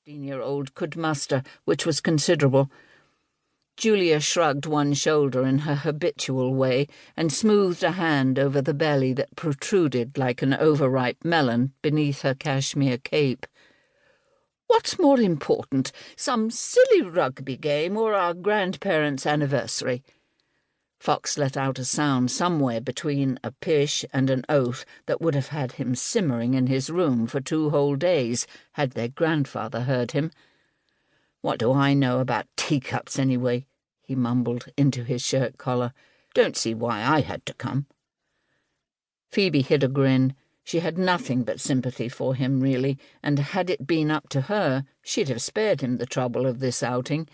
15-year-old could muster, which was considerable. Julia shrugged one shoulder in her habitual way and smoothed a hand over the belly that protruded like an overripe melon beneath her cashmere cape. "What's more important, some silly rugby game or our grandparents' anniversary?" Fox let out a sound somewhere between a pish and an oath that would have had him simmering in his room for 2 whole days had their grandfather heard him. "What do I know about teacups, anyway?" he mumbled into his shirt collar. "Don't see why I had to come." Phoebe hid a grin. She had nothing but sympathy for him, really, and had it been up to her, she'd have spared him the trouble of this outing.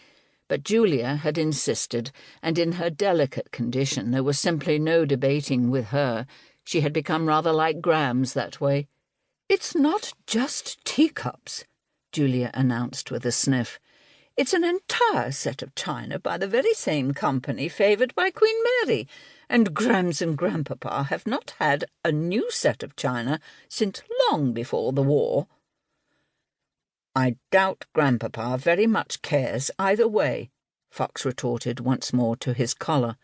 But Julia had insisted, and in her delicate condition there was simply no debating with her. She had become rather like Grams that way. "It's not just teacups," Julia announced with a sniff. "It's an entire set of china by the very same company favoured by Queen Mary, and Grams and Grandpapa have not had a new set of china since long before the war." "I doubt Grandpapa very much cares either way," Fox retorted once more to his collar.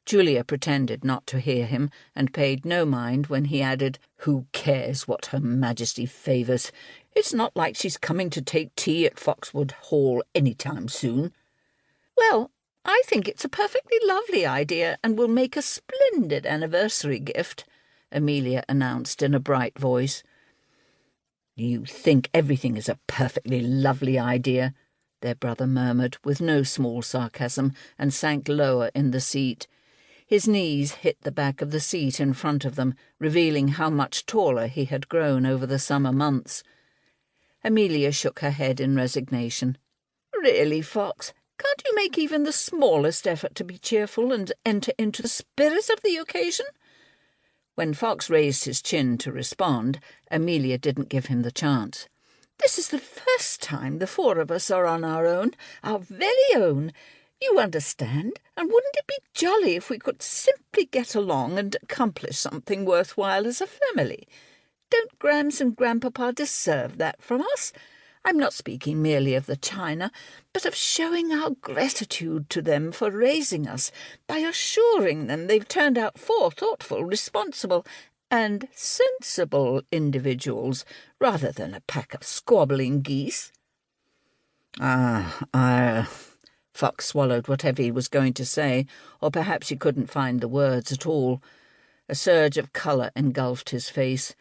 Julia pretended not to hear him, and paid no mind when he added, "Who cares what Her Majesty favours? It's not like she's coming to take tea at Foxwood Hall any time soon." "Well, I think it's a perfectly lovely idea and will make a splendid anniversary gift," Amelia announced in a bright voice. "You think everything is a perfectly lovely idea," their brother murmured with no small sarcasm, and sank lower in the seat. His knees hit the back of the seat in front of them, revealing how much taller he had grown over the summer months. Amelia shook her head in resignation. "Really, Fox, can't you make even the smallest effort to be cheerful and enter into the spirit of the occasion?" When Fox raised his chin to respond, Amelia didn't give him the chance. "This is the first time the 4 of us are on our very own. You understand, and wouldn't it be jolly if we could simply get along and accomplish something worthwhile as a family? Don't Grams and Grandpapa deserve that from us? I'm not speaking merely of the china, but of showing our gratitude to them for raising us by assuring them they've turned out 4 thoughtful, responsible, and sensible individuals, rather than a pack of squabbling geese." Fox swallowed whatever he was going to say, or perhaps he couldn't find the words at all. A surge of colour engulfed his face.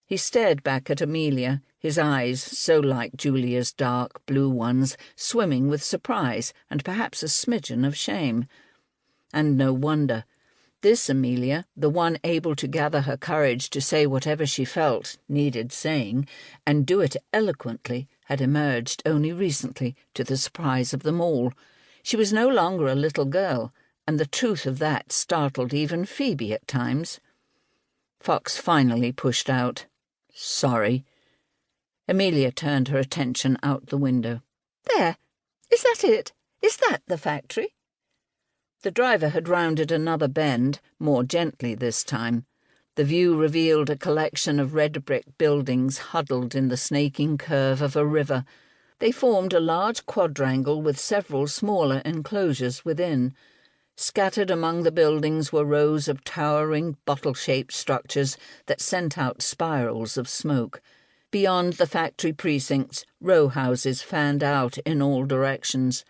He stared back at Amelia, his eyes, so like Julia's dark blue ones, swimming with surprise and perhaps a smidgen of shame. And no wonder. This Amelia, the one able to gather her courage to say whatever she felt needed saying, and do it eloquently, had emerged only recently, to the surprise of them all. She was no longer a little girl, and the truth of that startled even Phoebe at times. Fox finally pushed out, "Sorry." Amelia turned her attention out the window. "There! Is that it? Is that the factory?" The driver had rounded another bend, more gently this time. The view revealed a collection of red-brick buildings huddled in the snaking curve of a river. They formed a large quadrangle with several smaller enclosures within. Scattered among the buildings were rows of towering, bottle-shaped structures that sent out spirals of smoke. Beyond the factory precincts, row houses fanned out in all directions.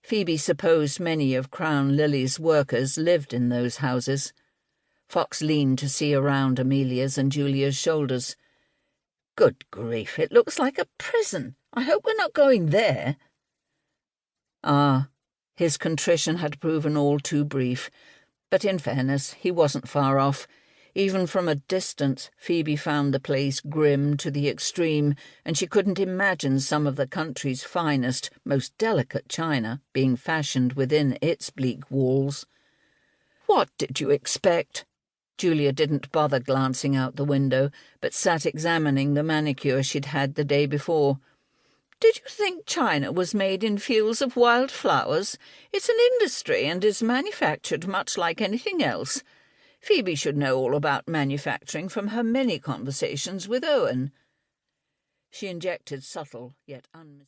Phoebe supposed many of Crown Lily's workers lived in those houses. Fox leaned to see around Amelia's and Julia's shoulders. "Good grief, it looks like a prison. I hope we're not going there." His contrition had proven all too brief, but in fairness, he wasn't far off. Even from a distance, Phoebe found the place grim to the extreme, and she couldn't imagine some of the country's finest, most delicate china being fashioned within its bleak walls. "What did you expect?" Julia didn't bother glancing out the window, but sat examining the manicure she'd had the day before. "Did you think china was made in fields of wild flowers? It's an industry and is manufactured much like anything else. Phoebe should know all about manufacturing from her many conversations with Owen." She injected subtle yet unmistakable